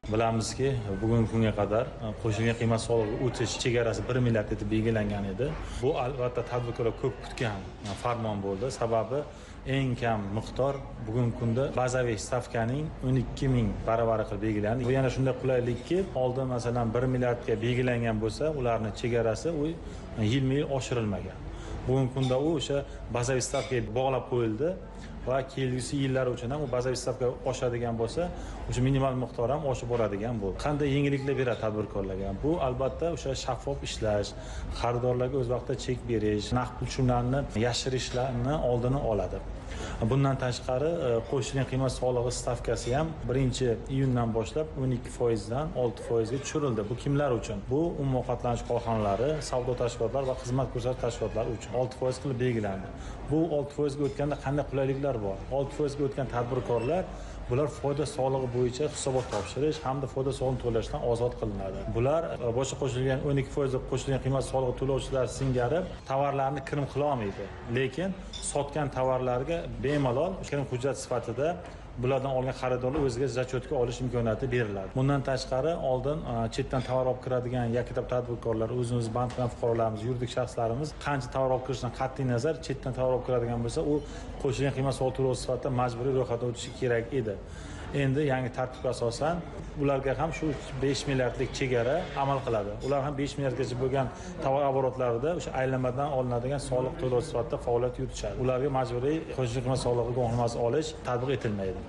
Bilamizki, bugungi kunga qadar qo'shilgan qiymat solig'i o'tish chegarasi 1 milliard etib belgilangan edi. Bu albatta tadbirkorlar ko'p kutgan farmon bo'ldi. Sababi eng kam miqdor bugungi kunda bazaviy stavkaning 12 ming baravari qilib belgilandi. Bu yana shunday qulaylikki, oldin masalan 1 milliardga belgilangan bo'lsa, ularning chegarasi u yilma-yil oshirilmagan. Bugungi kunda u o'sha bazaviy stavkaga bog'lab qo'yildi va kelgusi yillar uchun ham u bazaviy stavka oshadigan bo'lsa, o'sha minimal miqdor ham oshib boradigan bo'ldi. Qanday yengilliklar beradi tadbirkorlarga? Bu albatta o'sha shaffof ishlash, xaridorlarga o'z vaqtida chek berish, naqd pul tushumlarini yashirishlarni oldini oladi. Bundan tashqari qo'shilgan qiymat solig'i stavkasi ham 1-iyundan boshlab 12% dan 6% ga tushirildi. Bu kimlar uchun? Bu umumiy ovqatlanish korxonalari, savdo tashkilotlari va xizmat ko'rsatish tashkilotlari uchun 6% qilib belgilandi. Bu 6% ga o'tganda qanday qulayliklar bor? 6% ga o'tgan tadbirkorlar bular foyda solig'i bo'yicha hisobot topshirish hamda foyda solig'ini to'lashdan ozod qilinadi. Bular boshqa qo'shilgan 12% qo'shilgan qiymat solig'i to'lovchilar singari tovarlarni kirim qila olmaydi. Lekin sotgan tovarlarga bemalol kirim hujjat sifatida bulardan olgan xaridorlar o'ziga zachotka olish imkoniyati beriladi. Bundan tashqari oldin chetdan tovar olib kiradigan yakka tadbirkorlar, o'zimiz band qilgan fuqarolarimiz, yuridik shaxslarimiz qancha tovar olib kirishdan qat'iy nazar chetdan tovar olib kiradigan bo'lsa, u qo'shilgan qiymat solig'i to'lovchi sifatida majburiy ro'yxatdan o'tishi kerak edi. Endi yangi tartibga asosan ularga ham shu 5 milliardlik chegara amal qiladi. Ular ham 5 milliardgacha bo'lgan tovar oborotlarida o'sha aylanmadan olinadigan soliq to'lovchi sifatida faoliyat yuritishadi. Ularga majburiy qo'shimcha qiymat solig'i guvohnomasi olish tatbiq etilmaydi.